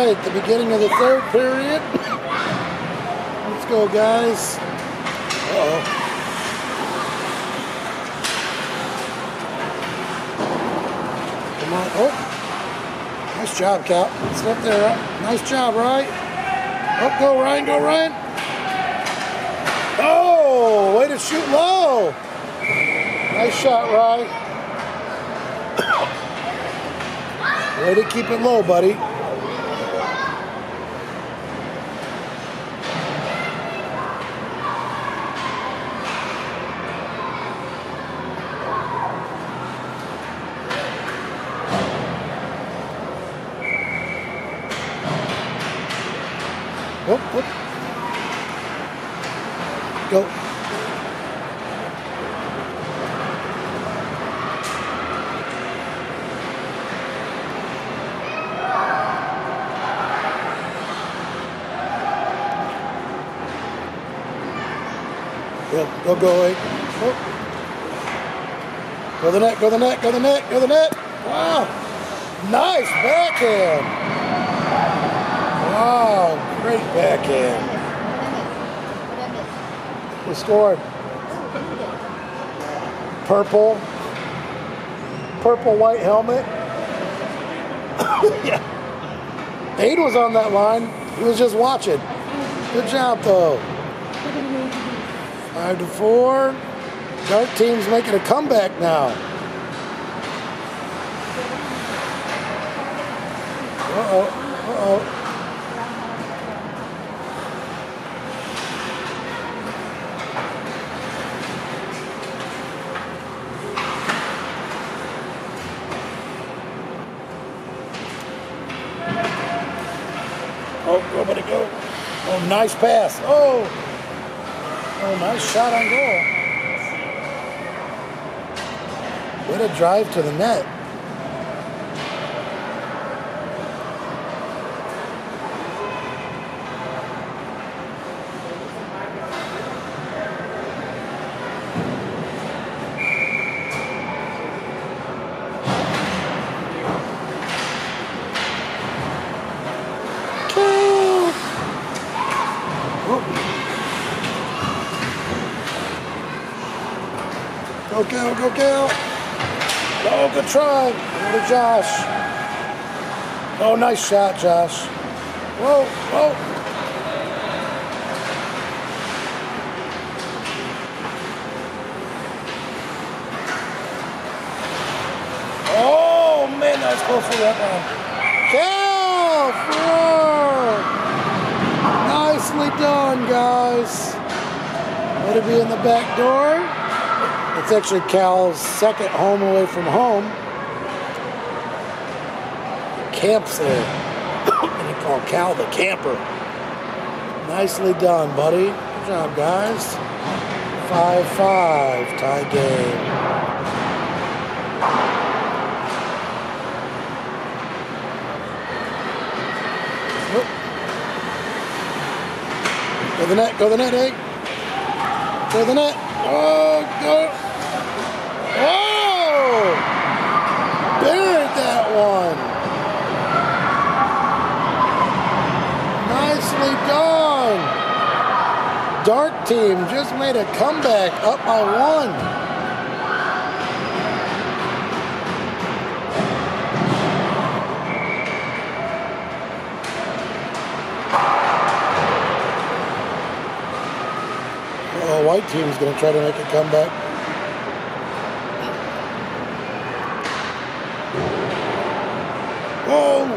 right, the beginning of the third period. Let's go, guys. Uh-oh. Come on. Oh, nice job, Cal. Step there. Nice job, right? Oh, go, Ryan. Go, Ryan. Oh, way to shoot low. Nice shot, Ryan. Way to keep it low, buddy. Whoop, whoop. Go. Go, away. Oh. Go the net, go the net, go the net, go the net. Wow. Nice backhand. Wow, great backhand. We scored. Purple, white helmet. Yeah. Aiden was on that line. He was just watching. Good job, though. 5-4. Dark team's making a comeback now. Uh-oh. Uh-oh. Oh, go, buddy, go. Oh, nice pass. Oh, nice shot on goal. Way to drive to the net. Go, Cal, go, Cal. Oh, good try. Go to Josh. Oh, nice shot, Josh. Whoa, whoa. Oh, man, that was close for that one. Cal, nicely done, guys. Way to be in the back door. It's actually Cal's second home away from home. He camps there. And they call Cal the camper. Nicely done, buddy. Good job, guys. 5-5 tie game. Whoop. Go the net, Egg. Go the net. Oh, go. Oh! Buried that one. Nicely done. Dark team just made a comeback up by 1. Oh, white team's going to try to make a comeback. Whoa!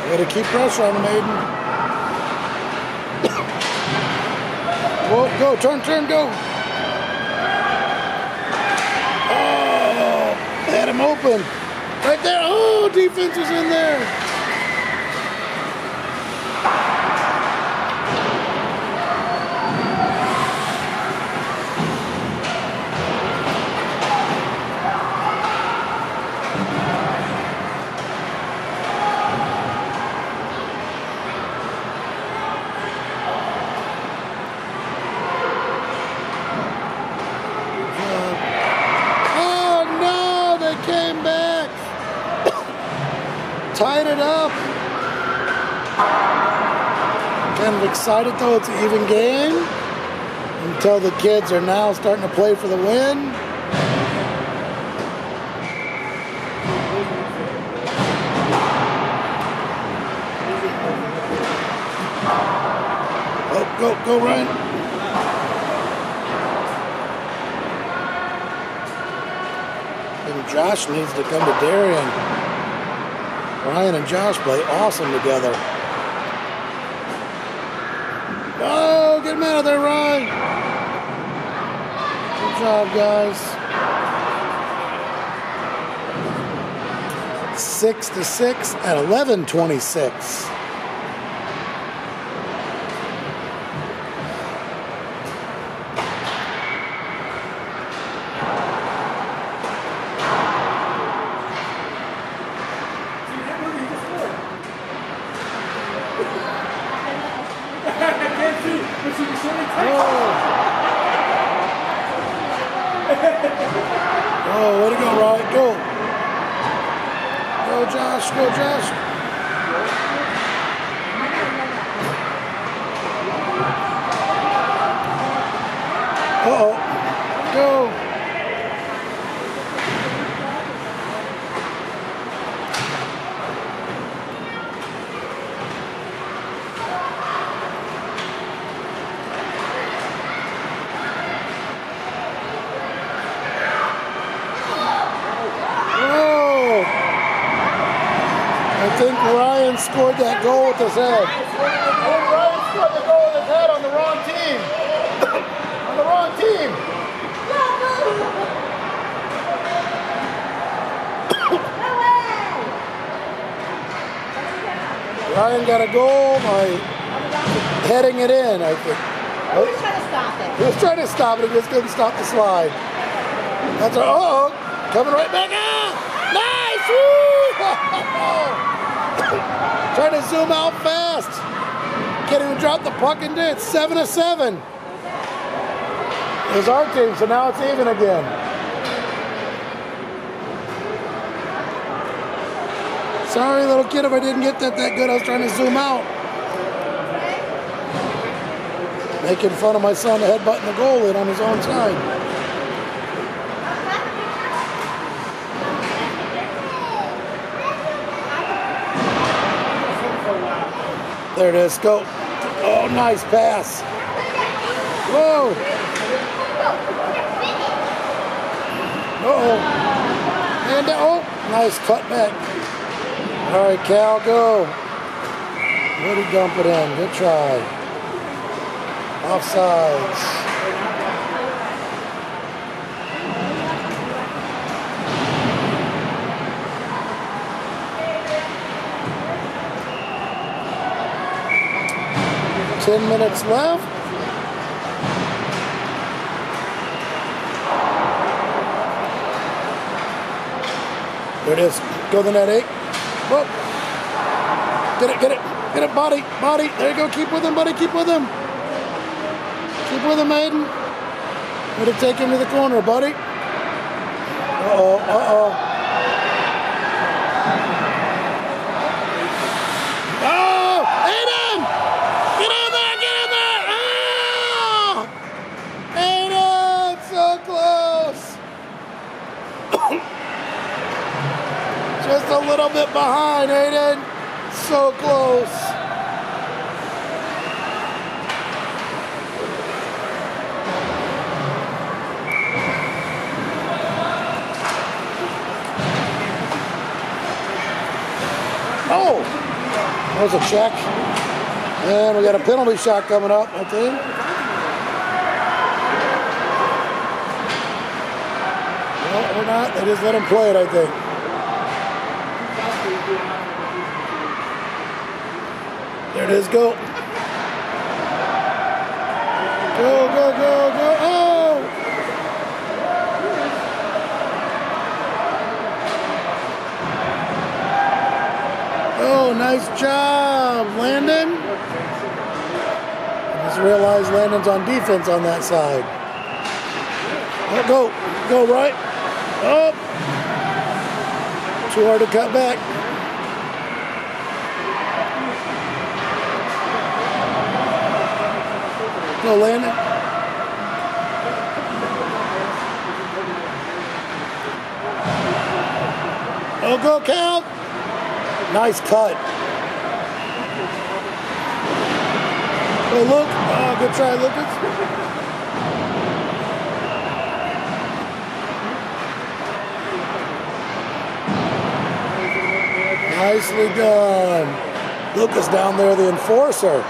Way to keep pressure on him, Aiden. Whoa, go, turn, go. Oh, they had him open. Right there. Oh, defense was in there. tied it up. Kind of excited though, it's an even game. Until the kids are now starting to play for the win. Oh, go Ryan. And Josh needs to come to Darien. Ryan and Josh play awesome together. Oh, get him out of there, Ryan. Good job, guys. 6-6 at 11:26. Oh, way to go, Ryan. Go. Go, Josh. Go, Josh. Uh-oh. Go. I think Ryan scored that goal with his head. Ryan scored the goal with his head on the wrong team. On the wrong team. Ryan got a goal by heading it in, I think. He was trying to stop it. He was trying to stop it, he just couldn't stop the slide. That's our, uh-oh, coming right back out. Nice! Woo! Trying to zoom out fast. Can't even drop the puck into it. 7-7. It's our team, so now it's even again. Sorry, little kid, if I didn't get that good. I was trying to zoom out. Making fun of my son headbutting the goal in on his own side. There it is. Go. Oh, nice pass. Whoa. Uh-oh. And oh, nice cut back. All right, Cal, go. Way to dump it in. Good try. Offsides. Ten minutes left. There it is. Go to the net, 8. Whoa. Get it, body. There you go. Keep with him, buddy. Keep with him. Keep with him, Aiden. Way to take him to the corner, buddy. Uh-oh. Just a little bit behind, Aiden. So close. Oh, that was a check. And we got a penalty shot coming up, I think. No, or not. They just let him play it, I think. There it is, go. Go. Oh! Oh, nice job, Landon. I just realized Landon's on defense on that side. Oh, go right. Oh! Too hard to cut back. Go, Landon. Oh, go, Cal. Nice cut. Oh, look. Oh, good try, Lucas. Nicely done. Lucas down there, the enforcer.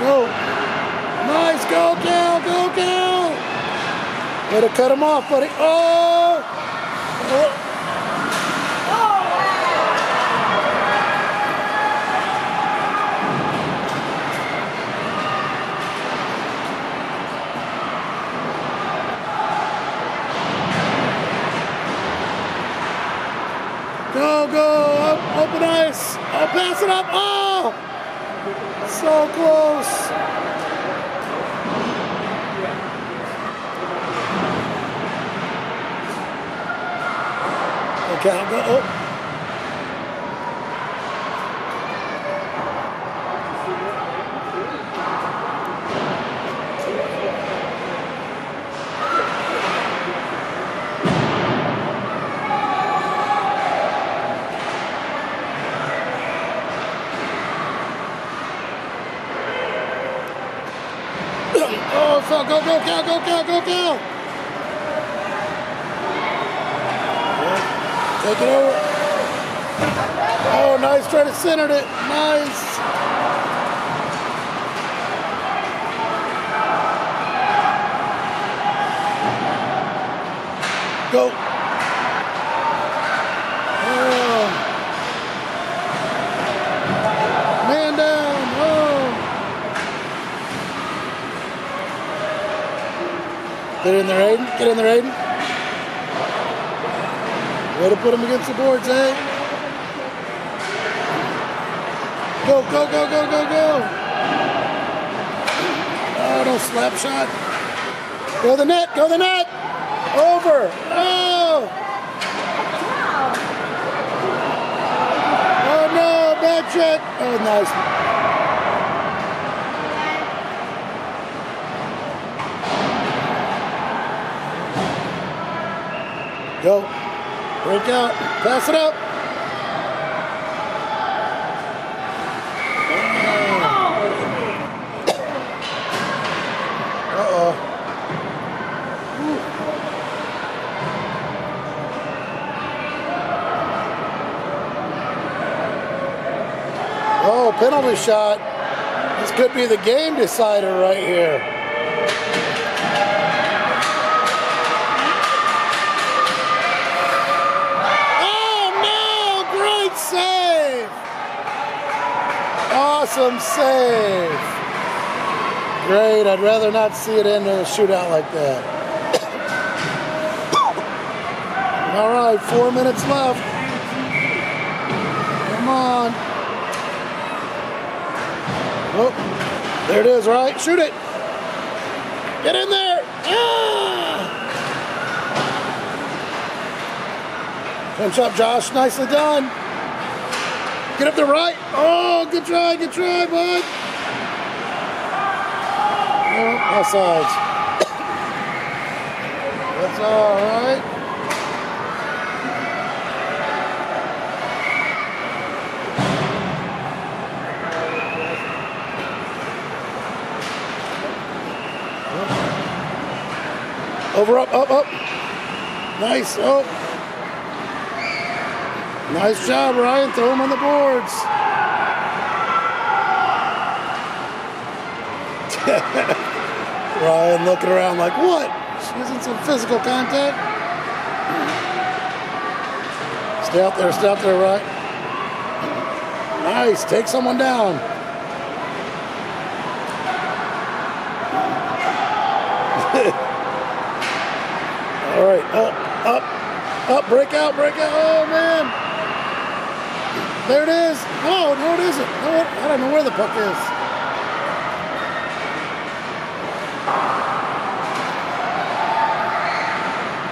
Go. Nice. Go, Cal. Go, Cal. Way to cut him off, buddy. Oh. Oh. Go, go. Up, open ice. I'll pass it up. Oh. So close. Okay, I'll go. Oh. Oh, so go, go, Cal, go, Cal, go, Cal. Take it over. Oh, nice, try to center it. Nice. Go. Oh. Man down. Oh. Get in there, Aiden. Get in there, Aiden. Way to put him against the boards, eh? Go, go, go, go, go, go. Oh, no slap shot. Go the net, go the net. Over. Oh. Oh, no, bad check. Oh, nice. Go. Break out. Pass it up. Uh-oh. Oh, penalty shot. This could be the game decider right here. Save! Awesome save. Great. I'd rather not see it end in a shootout like that. All right, 4 minutes left. Come on. Oh, there it is, right? Shoot it. Get in there. Ah! Punch up, Josh. Nicely done. Get up the right. Oh, good try, bud. Oh, offsides. That's all right. Over, up, up, up. Nice. Oh. Nice job, Ryan. Throw him on the boards. Ryan looking around like, what? She isn't some physical contact. Stay out there, Ryan. Nice. Take someone down. All right. Up, break out. Oh, man. There it is. Oh, no, it isn't. No, I don't know where the puck is.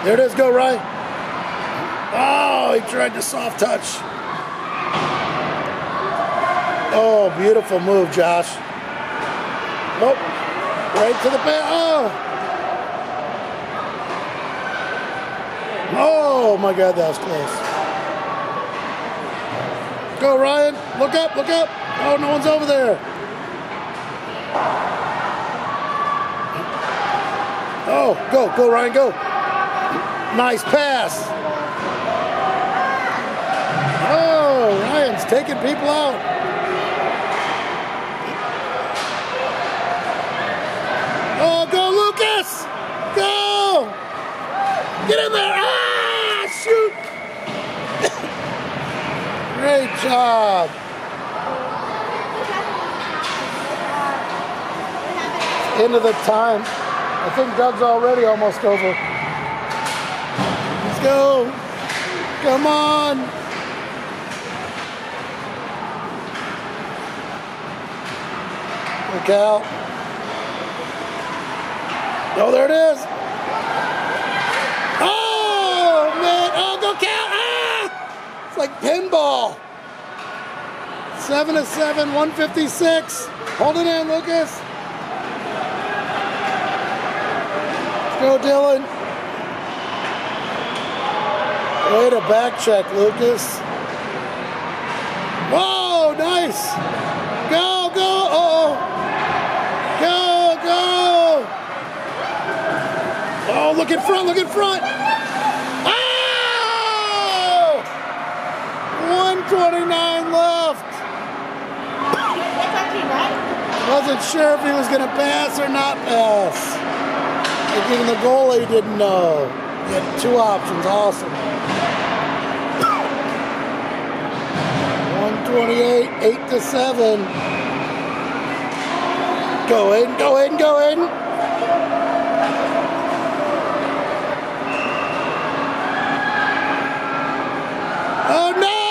There it is. Go, Ryan. Oh, he tried to soft touch. Oh, beautiful move, Josh. Oh, right to the bat. Oh, my God, that was close. Go, Ryan. Look up. Oh, no one's over there. Oh, go, Ryan, go. Nice pass. Oh, Ryan's taking people out. Oh, go, Lucas. Go. Get in there. Ah, shoot. Great job. End of the time. I think Doug's already almost over. Let's go. Come on. Look out. Oh, there it is. Oh, man. Oh, go Cal. Ah! It's like pinball. 7-7, 156. Hold it in, Lucas. Let's go, Dylan. Way to back check, Lucas. Whoa, nice. Go. Uh-oh. Go. Oh, look in front. Oh! 129 left. That's our team, right? Wasn't sure if he was going to pass or not pass. Like even the goalie didn't know. He had two options. Awesome. 128, 8-7. Go Aiden. Oh no!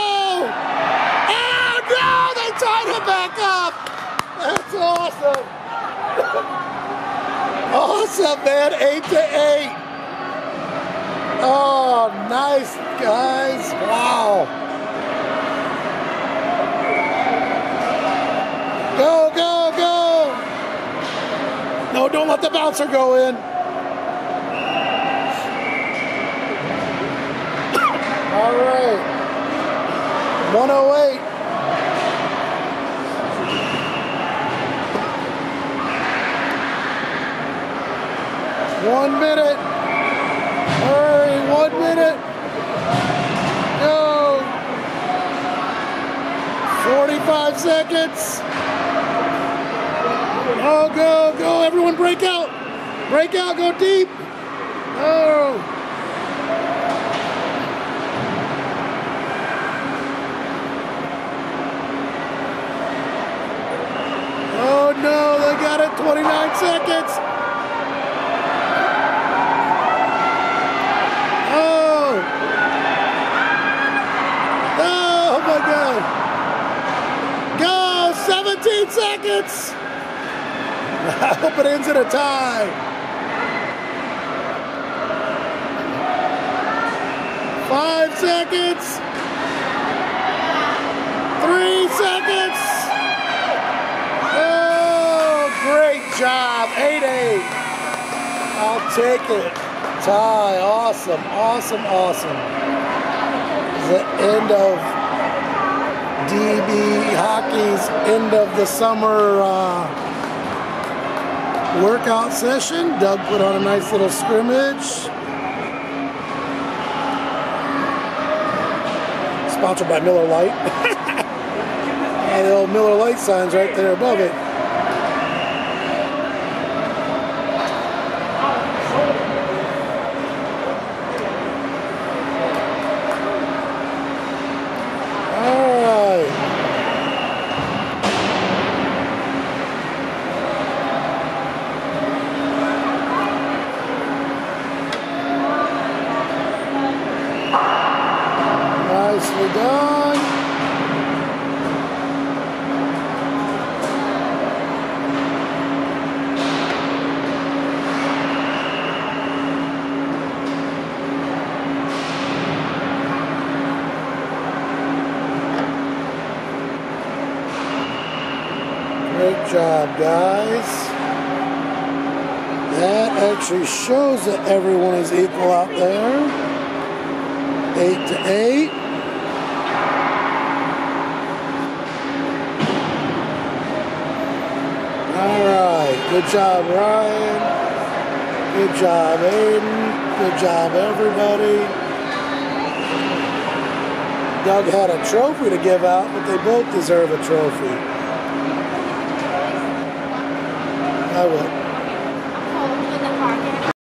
They tied it back up! That's awesome! Awesome, man! 8-8. Oh, nice, guys! Wow! Go! No, don't let the bouncer go in. All right. 108. One minute. Hurry, 1 minute. Go. 45 seconds. Oh, go. Everyone break out. Go deep. Oh. Oh no, they got it. 29 seconds. Oh my God. Go, 17 seconds. I hope it ends in a tie. 5 seconds. 3 seconds. Great job, 8-8. I'll take it. Tie, awesome. The end of DB Hockey's end of the summer workout session. Doug put on a nice little scrimmage. Sponsored by Miller Lite. And the old Miller Lite sign's right there above it. Nicely done. Great job, guys. That actually shows that everyone is equal out there. 8-8. All right. Good job, Ryan. Good job, Aiden. Good job, everybody. Doug had a trophy to give out, but they both deserve a trophy. I will.